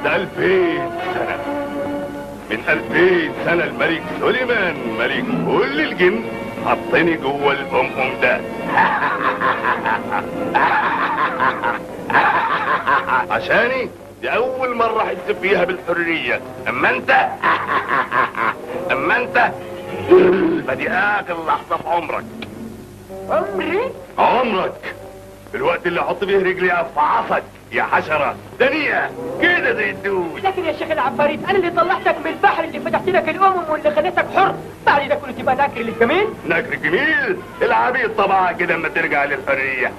بعد 2000 سنة، من 2000 سنة الملك سليمان ملك كل الجن حطني جوه الأم ده عشاني دي أول مرة أحس فيها بالحرية. أما أنت فدي آخر لحظة في عمرك. عمرك الوقت اللي أحط فيه رجلي أفعصك يا حشرة دنيئة كده زي الدود. لكن يا شيخ العفاريت انا اللي طلعتك من البحر، اللي فتحت لك واللي خليتك حر، بعد ده كله تبقى ناكر للجميل. ناكر جميل؟ العبيد طبعا كده اما ترجع للحرية.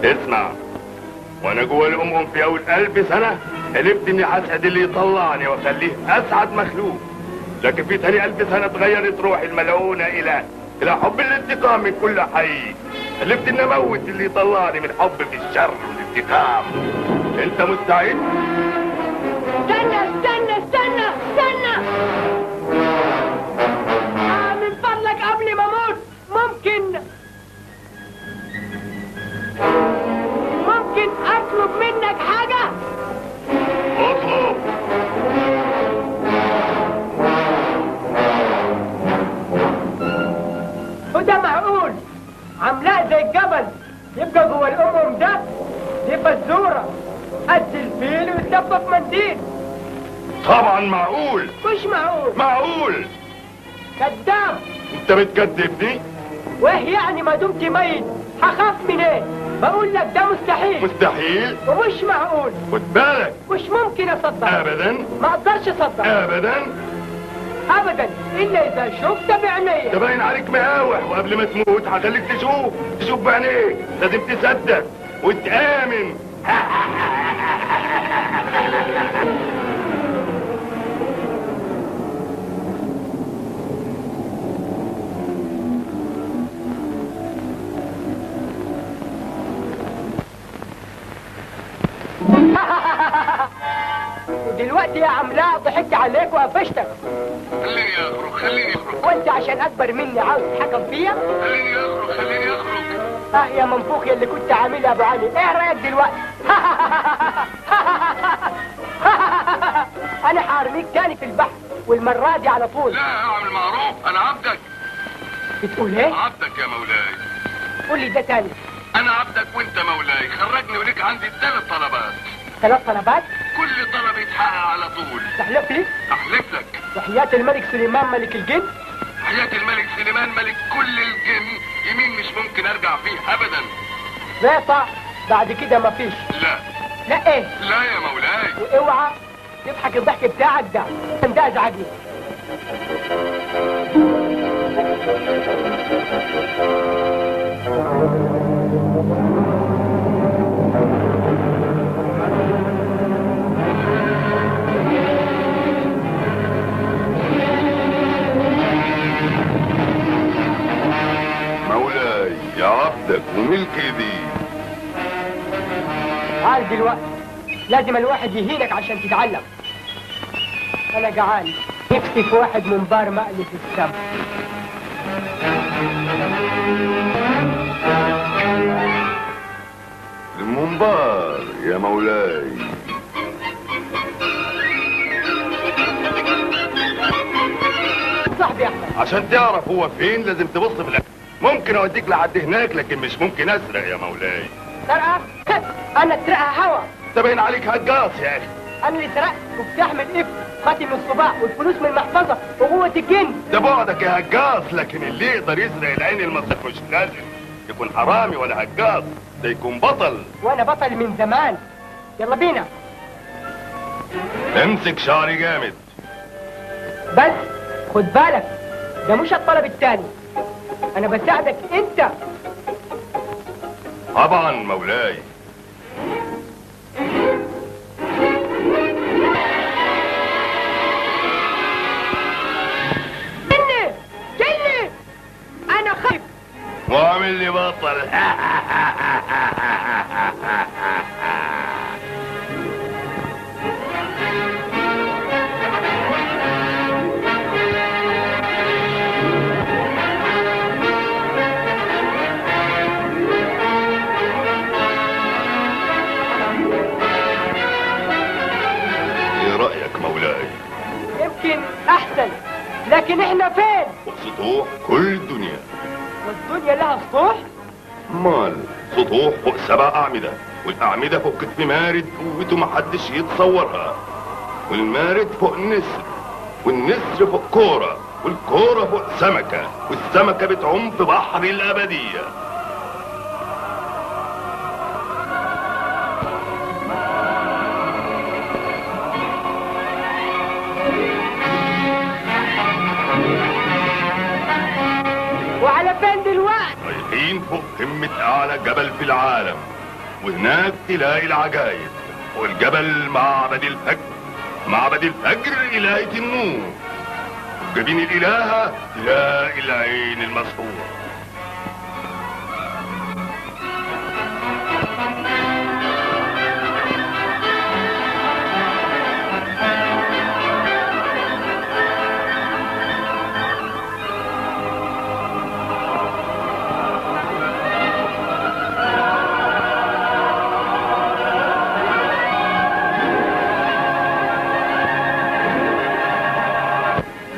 اسمع، وانا جوه الام في اول 1000 سنة حلفت اني هسعد اللي يطلعني واخليه اسعد مخلوق، لكن في تاني 1000 سنة اتغيرت روحي الملعونة الى حب الانتقام من كل حي. حلفت اني اموت اللي يطلعني من حب في الشر والانتقام. انت مستعد؟ استنى من فضلك قبل ما اموت ممكن اطلب منك حاجة؟ اطلب. وده معقول عملاء زي الجبل يبقى جوه الأمم ده؟ دي فزورة قد الفيل ويتلف في منديل. طبعا معقول. مش معقول. معقول. كذاب. انت بتكذبني؟ وايه يعني ما دمت ميت هخاف من ايه؟ بقول لك ده مستحيل. مستحيل ومش معقول. خد بالك مش ممكن اصدق. ابدا. ما اقدرش اصدق ابدا ابدا الا اذا شفت بعينيا. ده باين عليك مقاوح، وقبل ما تموت هخليك تشوف بعينيك. لازم تصدق وتآمن. ودلوقتي يا عملاء ضحكت عليك وقفشتك. خليني اخرج. وانت عشان اكبر مني عاوز تحكم فيا؟ خليني اخرج. يا منفوخ يا اللي كنت عامل يا ابو علي، ايه رايك دلوقتي؟ انا هرميك تاني في البحر والمره دي على طول. لا اعمل معروف، انا عبدك. بتقول ايه؟ عبدك يا مولاي. قول لي ده تاني. انا عبدك وانت مولاي، خرجني وليك عندي 3 طلبات. 3 طلبات؟ كل طلب يتحقق على طول. تحلف لي؟ احلف لك. وحياة الملك سليمان ملك الجن؟ حياة الملك سليمان ملك كل الجن، يمين مش ممكن ارجع فيه ابدا. لا بعد كده مفيش. لا ايه؟ لا يا مولاي. واوعى تضحك الضحك بتاعك ده ازعجني. مولاي يا عبدك وملكي دي. تعال دلوقتي، لازم الواحد يهينك عشان تتعلم. انا جعان، نفسي في واحد منبار مقلي في السما. المنبار يا مولاي. صاحبي احمد، عشان تعرف هو فين لازم تبص في الأكل. ممكن اوديك لحد هناك لكن مش ممكن اسرق يا مولاي. سرقة؟ انا اتسرقها هوا. ده باين عليك هجاص يا اخي. انا اللي سرقت مفتاح من القفل، خاتم من الصباع، والفلوس من المحفظة، وقوة الجن. ده بعدك يا هجاص، لكن اللي يقدر يسرق العين المصرف مش لازم يكون حرامي ولا هجاص، ده يكون بطل. وانا بطل من زمان. يلا بينا. امسك شعري جامد. بس خد بالك، ده مش الطلب التاني، انا بساعدك انت. طبعا مولاي. جني انا خايف. واعمل لي بطل. لكن احنا فين؟ فوق سطوح كل الدنيا. والدنيا لها سطوح؟ مال سطوح فوق 7 أعمدة، والأعمدة فوق كتف مارد قوته محدش يتصورها، والمارد فوق النسر، والنسر فوق كورة، والكورة فوق سمكة، والسمكة بتعوم في بحر الأبدية. وعلى فين دلوقتي؟ رايحين فوق قمة أعلى جبل في العالم، وهناك تلاقي العجايب. والجبل معبد الفجر، معبد الفجر إلهة النور. جبين الإلهة تلاقي العين المسحورة.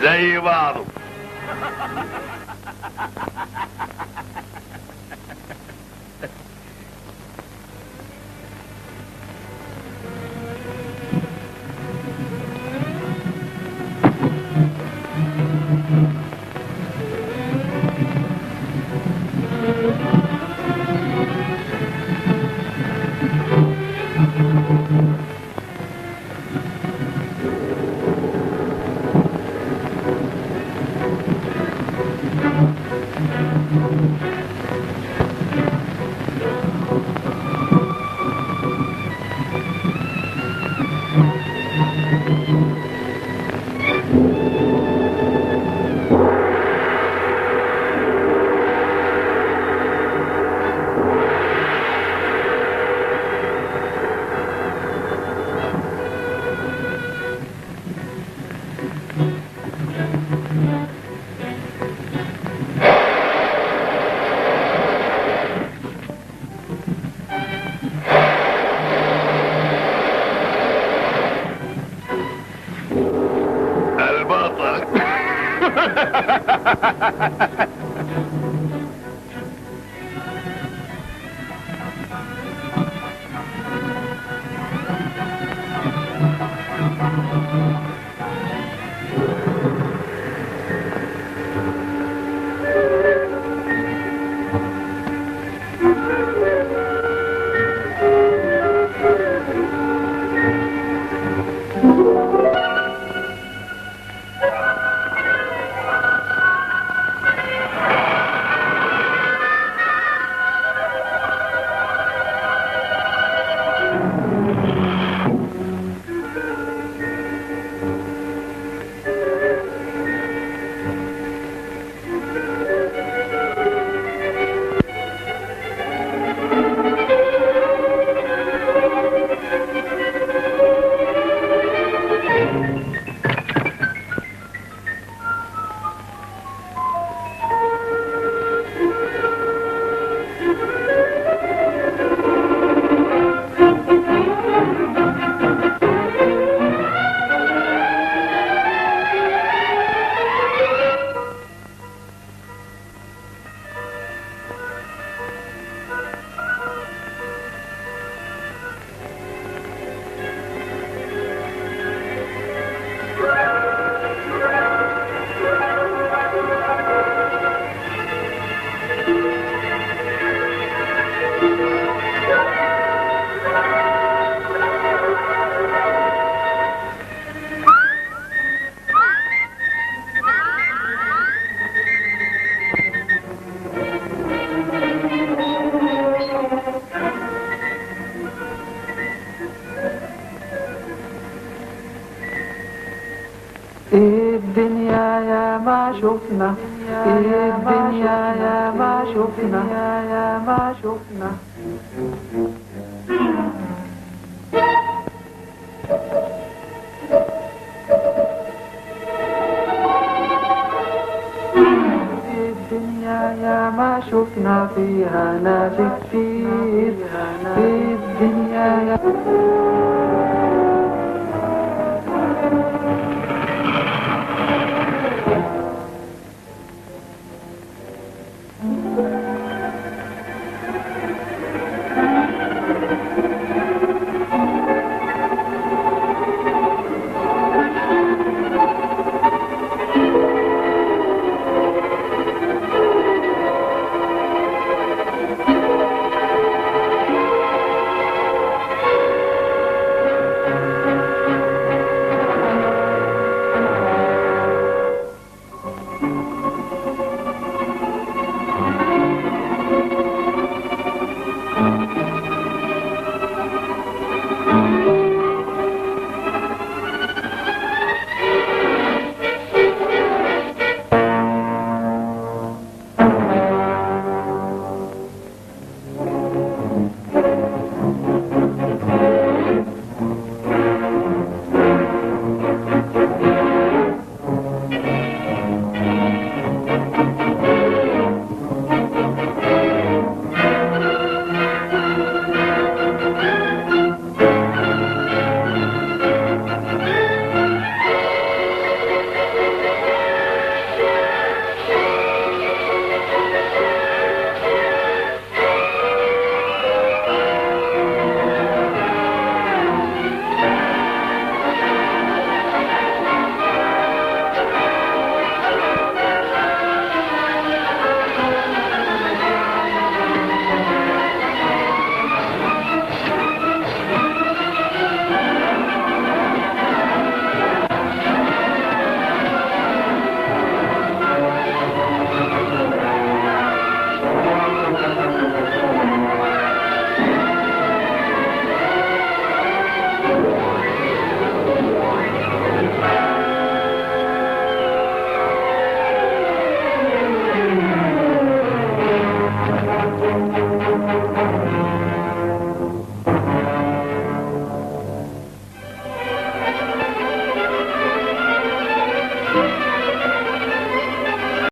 زي بعضه. الدنيا يا ما شفنا، الدنيا يا ما شفنا، يا ما شفنا. الدنيا يا ما شفنا فيها ناس كتير، الدنيا يا